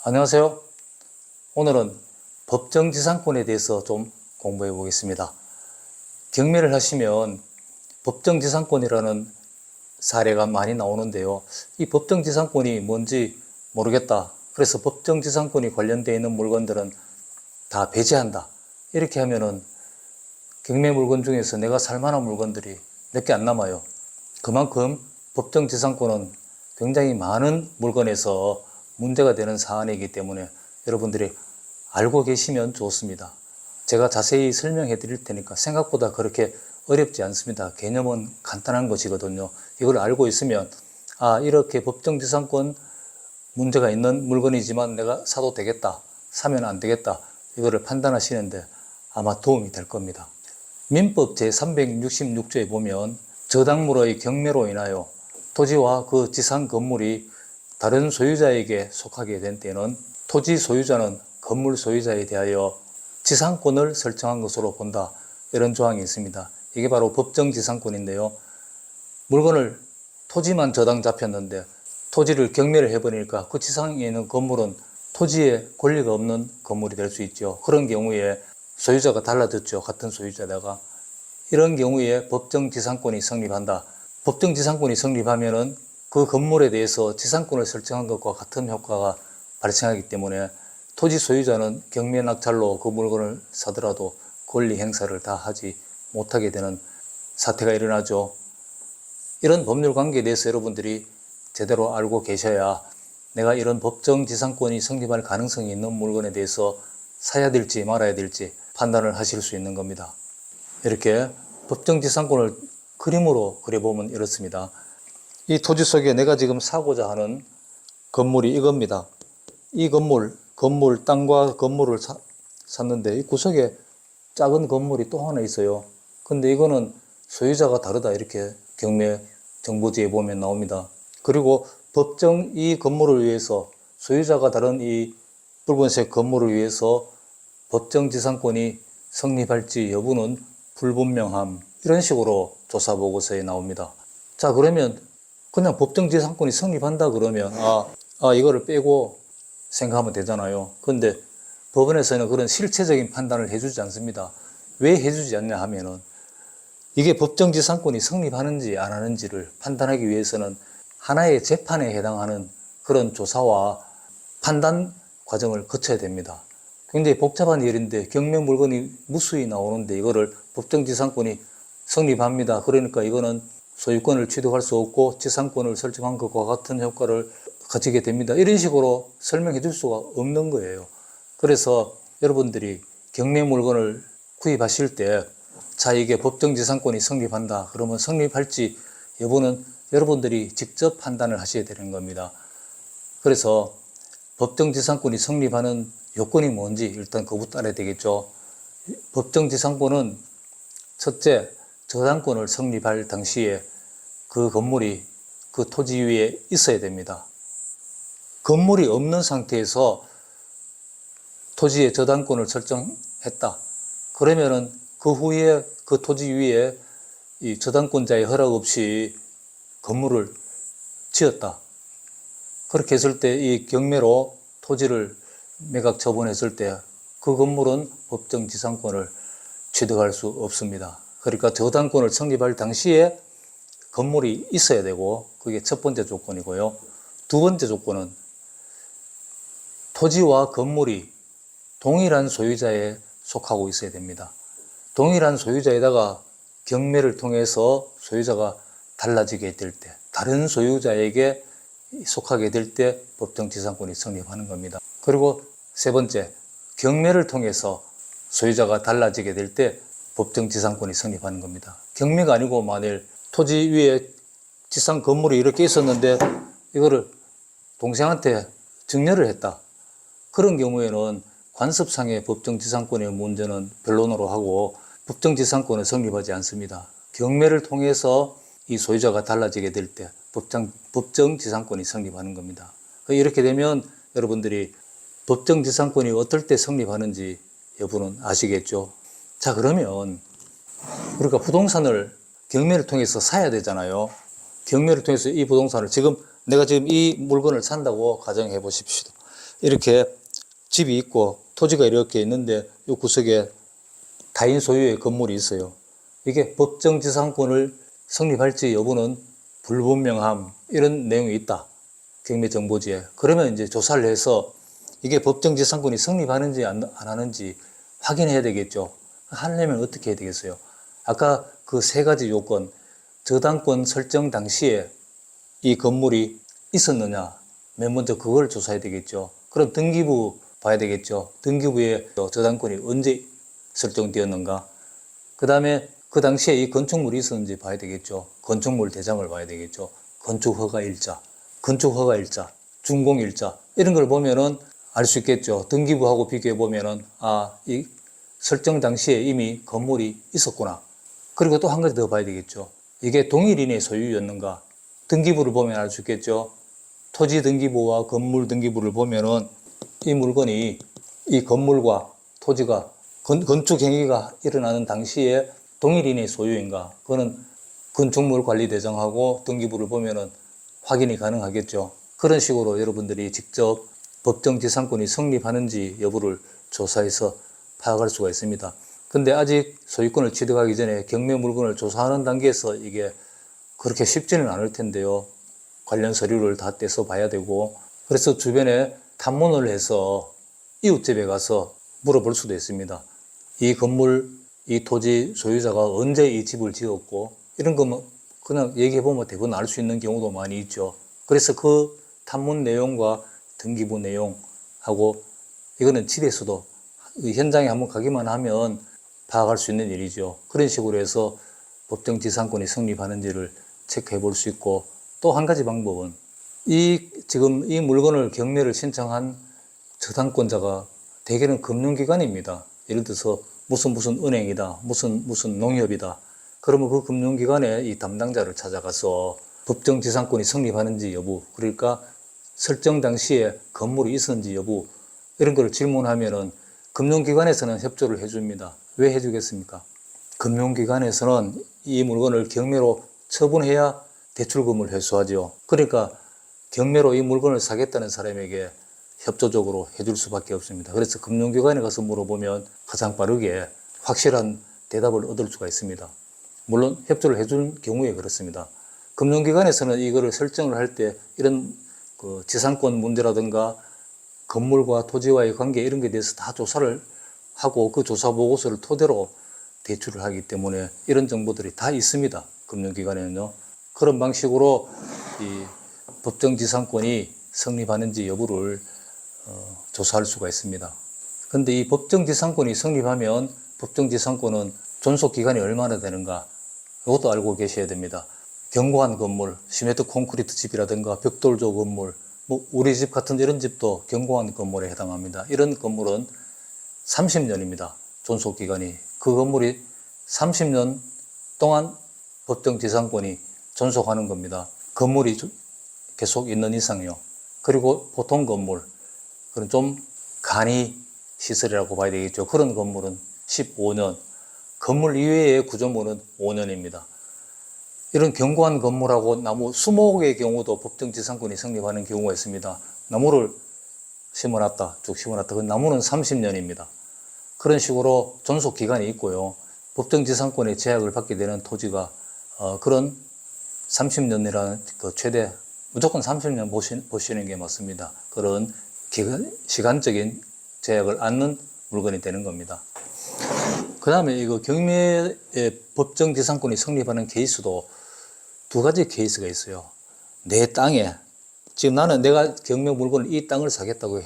안녕하세요. 오늘은 법정지상권에 대해서 좀 공부해 보겠습니다. 경매를 하시면 법정지상권이라는 사례가 많이 나오는데요. 이 법정지상권이 뭔지 모르겠다. 그래서 법정지상권이 관련되어 있는 물건들은 다 배제한다. 이렇게 하면은 경매 물건 중에서 내가 살만한 물건들이 몇 개 안 남아요. 그만큼 법정지상권은 굉장히 많은 물건에서 문제가 되는 사안이기 때문에 여러분들이 알고 계시면 좋습니다. 제가 자세히 설명해 드릴 테니까 생각보다 그렇게 어렵지 않습니다. 개념은 간단한 것이거든요. 이걸 알고 있으면 이렇게 법정지상권 문제가 있는 물건이지만 내가 사도 되겠다, 사면 안 되겠다, 이거를 판단하시는데 아마 도움이 될 겁니다. 민법 제366조에 보면 저당물의 경매로 인하여 토지와 그 지상 건물이 다른 소유자에게 속하게 된 때는 토지 소유자는 건물 소유자에 대하여 지상권을 설정한 것으로 본다. 이런 조항이 있습니다. 이게 바로 법정지상권인데요. 물건을 토지만 저당 잡혔는데 토지를 경매를 해버리니까 그 지상에 있는 건물은 토지에 권리가 없는 건물이 될 수 있죠. 그런 경우에 소유자가 달라졌죠. 같은 소유자다가. 이런 경우에 법정지상권이 성립한다. 법정지상권이 성립하면은 그 건물에 대해서 지상권을 설정한 것과 같은 효과가 발생하기 때문에 토지 소유자는 경매 낙찰로 그 물건을 사더라도 권리 행사를 다 하지 못하게 되는 사태가 일어나죠. 이런 법률 관계에 대해서 여러분들이 제대로 알고 계셔야 내가 이런 법정지상권이 성립할 가능성이 있는 물건에 대해서 사야 될지 말아야 될지 판단을 하실 수 있는 겁니다. 이렇게 법정지상권을 그림으로 그려보면 이렇습니다. 이 토지 속에 내가 지금 사고자 하는 건물이 이겁니다. 이 건물, 땅과 건물을 샀는데 이 구석에 작은 건물이 또 하나 있어요. 근데 이거는 소유자가 다르다. 이렇게 경매 정보지에 보면 나옵니다. 그리고 법정 이 건물을 위해서 소유자가 다른 이 붉은색 건물을 위해서 법정지상권이 성립할지 여부는 불분명함. 이런 식으로 조사보고서에 나옵니다. 자, 그러면 그냥 법정지상권이 성립한다 그러면 이거를 빼고 생각하면 되잖아요. 근데 법원에서는 그런 실체적인 판단을 해주지 않습니다. 왜 해주지 않냐 하면은 이게 법정지상권이 성립하는지 안 하는지를 판단하기 위해서는 하나의 재판에 해당하는 그런 조사와 판단 과정을 거쳐야 됩니다. 굉장히 복잡한 일인데 경매 물건이 무수히 나오는데 이거를 법정지상권이 성립합니다. 그러니까 이거는 소유권을 취득할 수 없고 지상권을 설정한 것과 같은 효과를 가지게 됩니다. 이런 식으로 설명해 줄 수가 없는 거예요. 그래서 여러분들이 경매 물건을 구입하실 때 이게 법정지상권이 성립한다. 그러면 성립할지 여부는 여러분들이 직접 판단을 하셔야 되는 겁니다. 그래서 법정지상권이 성립하는 요건이 뭔지 일단 그부터 알아야 되겠죠. 법정지상권은 첫째, 저당권을 성립할 당시에 그 건물이 그 토지 위에 있어야 됩니다. 건물이 없는 상태에서 토지의 저당권을 설정했다. 그러면은 그 후에 그 토지 위에 이 저당권자의 허락 없이 건물을 지었다. 그렇게 했을 때 이 경매로 토지를 매각 처분했을 때 그 건물은 법정지상권을 취득할 수 없습니다. 그러니까 저당권을 성립할 당시에 건물이 있어야 되고 그게 첫 번째 조건이고요. 두 번째 조건은 토지와 건물이 동일한 소유자에 속하고 있어야 됩니다. 동일한 소유자에다가 경매를 통해서 소유자가 달라지게 될 때, 다른 소유자에게 속하게 될 때 법정지상권이 성립하는 겁니다. 그리고 세 번째, 경매를 통해서 소유자가 달라지게 될 때 법정지상권이 성립하는 겁니다. 경매가 아니고 만일 토지 위에 지상 건물이 이렇게 있었는데 이거를 동생한테 증여를 했다. 그런 경우에는 관습상의 법정지상권의 문제는 변론으로 하고 법정지상권은 성립하지 않습니다. 경매를 통해서 이 소유자가 달라지게 될 때 법정지상권이 성립하는 겁니다. 이렇게 되면 여러분들이 법정지상권이 어떨 때 성립하는지 여부는 아시겠죠? 자, 그러면 우리가 부동산을 경매를 통해서 사야 되잖아요. 경매를 통해서 이 부동산을 내가 지금 이 물건을 산다고 가정해 보십시오. 이렇게 집이 있고 토지가 이렇게 있는데 이 구석에 타인 소유의 건물이 있어요. 이게 법정지상권을 성립할지 여부는 불분명함, 이런 내용이 있다. 경매정보지에. 그러면 이제 조사를 해서 이게 법정지상권이 성립하는지 안 하는지 확인해야 되겠죠. 하려면 어떻게 해야 되겠어요? 아까 그 세 가지 요건, 저당권 설정 당시에 이 건물이 있었느냐, 맨 먼저 그걸 조사해야 되겠죠. 그럼 등기부 봐야 되겠죠. 등기부에 저당권이 언제 설정되었는가. 그 다음에 그 당시에 이 건축물이 있었는지 봐야 되겠죠. 건축물 대장을 봐야 되겠죠. 건축허가일자, 건축허가일자, 준공일자, 이런 걸 보면은 알 수 있겠죠. 등기부하고 비교해 보면은 이 설정 당시에 이미 건물이 있었구나. 그리고 또 한 가지 더 봐야 되겠죠. 이게 동일인의 소유였는가. 등기부를 보면 알 수 있겠죠. 토지 등기부와 건물 등기부를 보면은 이 물건이 이 건물과 토지가 건축 행위가 일어나는 당시에 동일인의 소유인가. 그거는 건축물 관리대장하고 등기부를 보면은 확인이 가능하겠죠. 그런 식으로 여러분들이 직접 법정지상권이 성립하는지 여부를 조사해서 파악할 수가 있습니다. 근데 아직 소유권을 취득하기 전에 경매 물건을 조사하는 단계에서 이게 그렇게 쉽지는 않을 텐데요. 관련 서류를 다 떼서 봐야 되고, 그래서 주변에 탐문을 해서 이웃집에 가서 물어볼 수도 있습니다. 이 건물, 이 토지 소유자가 언제 이 집을 지었고, 이런 거면 그냥 얘기해보면 대부분 알 수 있는 경우도 많이 있죠. 그래서 그 탐문 내용과 등기부 내용하고, 이거는 집에서도 현장에 한번 가기만 하면 파악할 수 있는 일이죠. 그런 식으로 해서 법정지상권이 성립하는지를 체크해 볼 수 있고, 또 한 가지 방법은 지금 이 물건을 경매를 신청한 저당권자가 대개는 금융기관입니다. 예를 들어서 무슨 은행이다, 무슨 농협이다. 그러면 그 금융기관의 이 담당자를 찾아가서 법정지상권이 성립하는지 여부, 그러니까 설정 당시에 건물이 있었는지 여부, 이런 걸 질문하면은 금융기관에서는 협조를 해줍니다. 왜 해주겠습니까? 금융기관에서는 이 물건을 경매로 처분해야 대출금을 회수하죠. 그러니까 경매로 이 물건을 사겠다는 사람에게 협조적으로 해줄 수밖에 없습니다. 그래서 금융기관에 가서 물어보면 가장 빠르게 확실한 대답을 얻을 수가 있습니다. 물론 협조를 해준 경우에 그렇습니다. 금융기관에서는 이거를 설정을 할 때 이런 그 지상권 문제라든가 건물과 토지와의 관계 이런 게 대해서 다 조사를 하고 그 조사 보고서를 토대로 대출을 하기 때문에 이런 정보들이 다 있습니다. 금융기관에는요. 그런 방식으로 이 법정지상권이 성립하는지 여부를 조사할 수가 있습니다. 그런데 이 법정지상권이 성립하면 법정지상권은 존속기간이 얼마나 되는가, 이것도 알고 계셔야 됩니다. 견고한 건물, 시멘트 콘크리트 집이라든가 벽돌조 건물, 우리 집 같은 이런 집도 견고한 건물에 해당합니다. 이런 건물은 30년입니다. 존속기간이. 그 건물이 30년 동안 법정지상권이 존속하는 겁니다. 건물이 계속 있는 이상요. 그리고 보통 건물, 그런 좀 간이 시설이라고 봐야 되겠죠. 그런 건물은 15년, 건물 이외의 구조물은 5년입니다. 이런 견고한 건물하고 나무 수목의 경우도 법정지상권이 성립하는 경우가 있습니다. 나무를 심어놨다, 쭉 심어놨다. 그 나무는 30년입니다. 그런 식으로 존속기간이 있고요. 법정지상권의 제약을 받게 되는 토지가 그런 30년이라는 그 최대, 무조건 30년 보시는 게 맞습니다. 그런 시간적인 제약을 안는 물건이 되는 겁니다. 그 다음에 이거 경매의 법정지상권이 성립하는 케이스도 두 가지 케이스가 있어요. 내 땅에, 지금 나는 내가 경매 물건을 이 땅을 사겠다고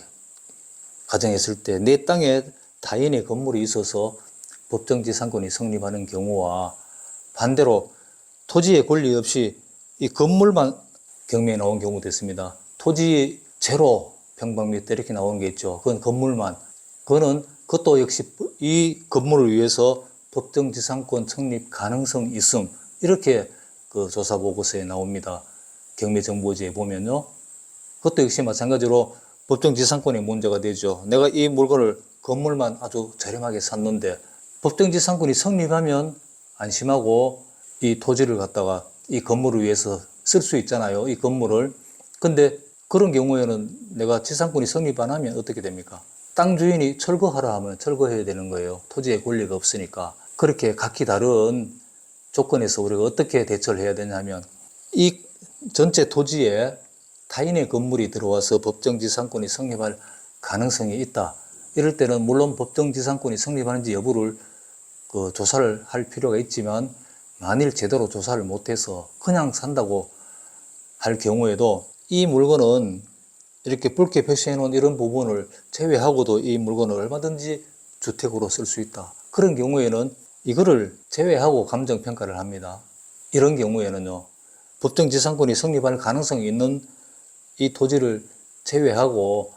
가정했을 때 내 땅에 타인의 건물이 있어서 법정지상권이 성립하는 경우와 반대로 토지의 권리 없이 이 건물만 경매에 나온 경우도 있습니다. 토지 제로 평방미터 이렇게 나오는 게 있죠. 그건 건물만. 그것도 역시 이 건물을 위해서 법정지상권 성립 가능성 있음, 이렇게 그 조사 보고서에 나옵니다. 경매정보지에 보면요. 그것도 역시 마찬가지로 법정지상권이 문제가 되죠. 내가 이 물건을 건물만 아주 저렴하게 샀는데 법정지상권이 성립하면 안심하고 이 토지를 갖다가 이 건물을 위해서 쓸 수 있잖아요. 이 건물을. 근데 그런 경우에는 내가 지상권이 성립 안 하면 어떻게 됩니까? 땅 주인이 철거하라 하면 철거해야 되는 거예요. 토지의 권리가 없으니까. 그렇게 각기 다른 조건에서 우리가 어떻게 대처를 해야 되냐면, 이 전체 토지에 타인의 건물이 들어와서 법정지상권이 성립할 가능성이 있다. 이럴 때는 물론 법정지상권이 성립하는지 여부를 조사를 할 필요가 있지만, 만일 제대로 조사를 못해서 그냥 산다고 할 경우에도 이 물건은 이렇게 붉게 표시해 놓은 이런 부분을 제외하고도 이 물건을 얼마든지 주택으로 쓸 수 있다. 그런 경우에는 이거를 제외하고 감정평가를 합니다. 이런 경우에는요, 법정지상권이 성립할 가능성이 있는 이 토지를 제외하고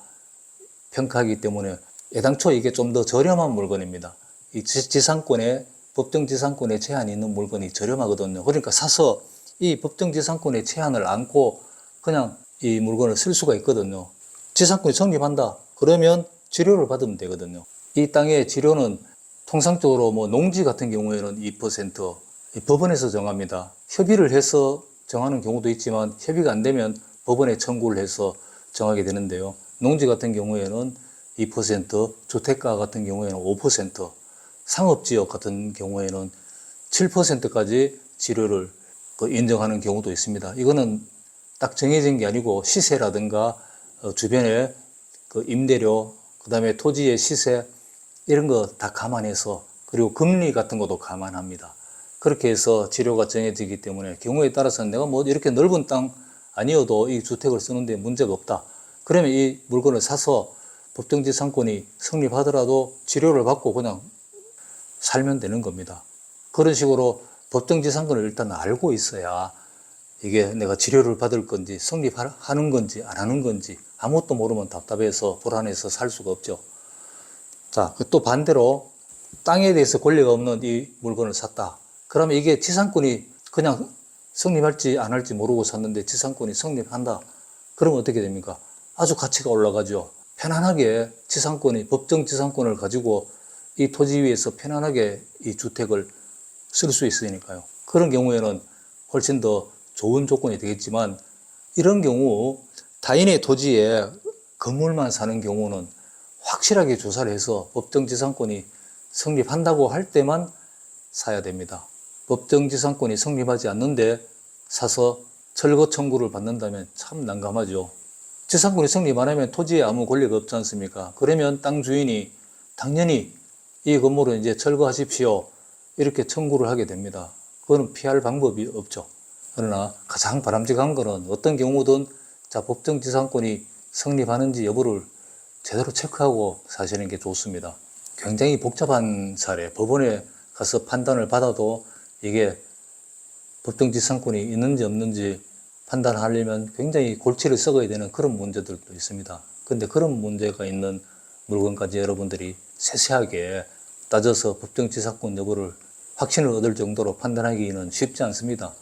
평가하기 때문에 애당초 이게 좀 더 저렴한 물건입니다. 이 지상권에, 법정지상권에 제한이 있는 물건이 저렴하거든요. 그러니까 사서 이 법정지상권의 제한을 안고 그냥 이 물건을 쓸 수가 있거든요. 지상권이 성립한다. 그러면 지료를 받으면 되거든요. 이 땅의 지료는 통상적으로 뭐 농지 같은 경우에는 2% 법원에서 정합니다. 협의를 해서 정하는 경우도 있지만 협의가 안 되면 법원에 청구를 해서 정하게 되는데요. 농지 같은 경우에는 2%, 주택가 같은 경우에는 5%, 상업지역 같은 경우에는 7%까지 지료를 인정하는 경우도 있습니다. 이거는 딱 정해진 게 아니고 시세라든가 주변에 임대료, 그 다음에 토지의 시세 이런 거 다 감안해서, 그리고 금리 같은 것도 감안합니다. 그렇게 해서 지료가 정해지기 때문에 경우에 따라서는 내가 뭐 이렇게 넓은 땅 아니어도 이 주택을 쓰는데 문제가 없다. 그러면 이 물건을 사서 법정지상권이 성립하더라도 지료를 받고 그냥 살면 되는 겁니다. 그런 식으로 법정지상권을 일단 알고 있어야 이게 내가 지료를 받을 건지 성립하는 건지 안 하는 건지 아무것도 모르면 답답해서 불안해서 살 수가 없죠. 자, 또 반대로 땅에 대해서 권리가 없는 이 물건을 샀다. 그러면 이게 지상권이 그냥 성립할지 안 할지 모르고 샀는데 지상권이 성립한다. 그러면 어떻게 됩니까? 아주 가치가 올라가죠. 편안하게 지상권이, 법정 지상권을 가지고 이 토지 위에서 편안하게 이 주택을 쓸 수 있으니까요. 그런 경우에는 훨씬 더 좋은 조건이 되겠지만, 이런 경우 타인의 토지에 건물만 사는 경우는 확실하게 조사를 해서 법정지상권이 성립한다고 할 때만 사야 됩니다. 법정지상권이 성립하지 않는데 사서 철거 청구를 받는다면 참 난감하죠. 지상권이 성립 안 하면 토지에 아무 권리가 없지 않습니까? 그러면 땅 주인이 당연히 이 건물을 이제 철거하십시오, 이렇게 청구를 하게 됩니다. 그거는 피할 방법이 없죠. 그러나 가장 바람직한 거는 어떤 경우든 법정지상권이 성립하는지 여부를 제대로 체크하고 사시는 게 좋습니다. 굉장히 복잡한 사례, 법원에 가서 판단을 받아도 이게 법정지상권이 있는지 없는지 판단하려면 굉장히 골치를 썩어야 되는 그런 문제들도 있습니다. 근데 그런 문제가 있는 물건까지 여러분들이 세세하게 따져서 법정지상권 여부를 확신을 얻을 정도로 판단하기는 쉽지 않습니다.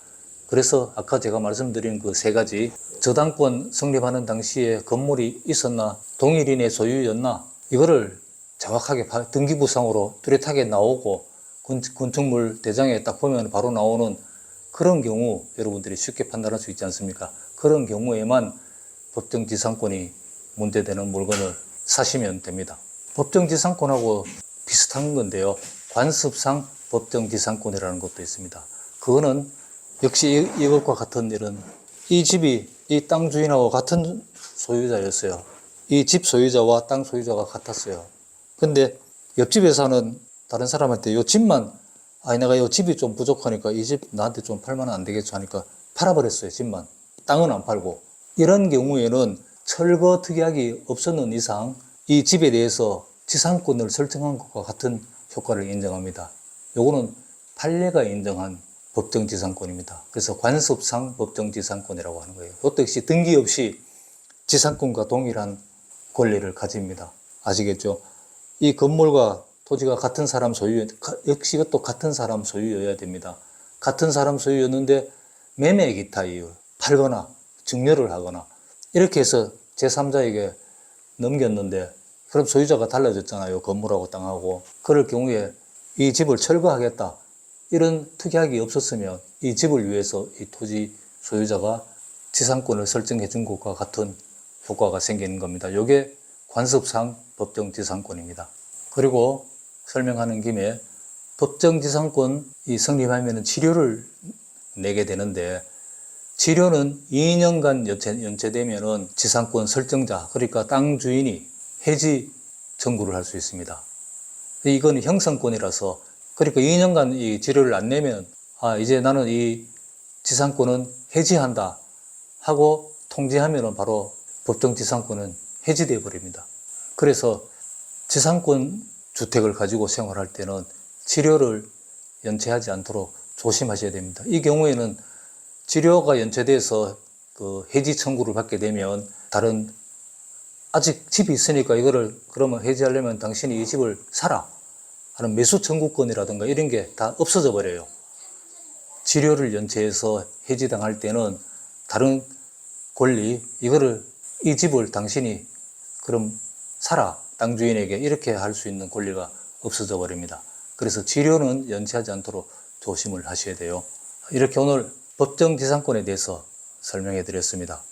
그래서 아까 제가 말씀드린 그 세 가지, 저당권 성립하는 당시에 건물이 있었나, 동일인의 소유였나, 이거를 정확하게 등기부상으로 뚜렷하게 나오고 건축물 대장에 딱 보면 바로 나오는 그런 경우 여러분들이 쉽게 판단할 수 있지 않습니까? 그런 경우에만 법정지상권이 문제되는 물건을 사시면 됩니다. 법정지상권하고 비슷한 건데요, 관습상 법정지상권이라는 것도 있습니다. 그거는 역시 이것과 같은 일은, 이 집이 이 땅 주인하고 같은 소유자였어요. 이 집 소유자와 땅 소유자가 같았어요. 근데 옆집에 사는 다른 사람한테 요 집만, 내가 요 집이 좀 부족하니까 이 집 나한테 좀 팔면 안 되겠죠 하니까 팔아버렸어요, 집만. 땅은 안 팔고. 이런 경우에는 철거 특약이 없었는 이상 이 집에 대해서 지상권을 설정한 것과 같은 효과를 인정합니다. 요거는 판례가 인정한 법정지상권입니다. 그래서 관습상 법정지상권이라고 하는 거예요. 이것도 역시 등기 없이 지상권과 동일한 권리를 가집니다. 아시겠죠? 이 건물과 토지가 같은 사람 소유, 역시 이것도 같은 사람 소유여야 됩니다. 같은 사람 소유였는데 매매 기타 이유, 팔거나 증여를 하거나 이렇게 해서 제3자에게 넘겼는데, 그럼 소유자가 달라졌잖아요. 건물하고 땅하고. 그럴 경우에 이 집을 철거하겠다, 이런 특약이 없었으면 이 집을 위해서 이 토지 소유자가 지상권을 설정해 준 것과 같은 효과가 생기는 겁니다. 이게 관습상 법정지상권입니다. 그리고 설명하는 김에 법정지상권이 성립하면 치료를 내게 되는데, 치료는 2년간 연체되면 지상권 설정자, 그러니까 땅 주인이 해지 청구를 할 수 있습니다. 이건 형성권이라서, 그러니까 2년간 이 치료를 안 내면 이제 나는 이 지상권은 해지한다 하고 통지하면 바로 법정지상권은 해지되어 버립니다. 그래서 지상권 주택을 가지고 생활할 때는 치료를 연체하지 않도록 조심하셔야 됩니다. 이 경우에는 치료가 연체돼서 그 해지 청구를 받게 되면 다른 아직 집이 있으니까 이거를 그러면 해지하려면 당신이 이 집을 사라 하는 매수 청구권이라든가 이런 게 다 없어져 버려요. 치료를 연체해서 해지당할 때는 다른 권리, 이 집을 당신이 그럼 사라, 땅 주인에게, 이렇게 할 수 있는 권리가 없어져 버립니다. 그래서 치료는 연체하지 않도록 조심을 하셔야 돼요. 이렇게 오늘 법정지상권에 대해서 설명해 드렸습니다.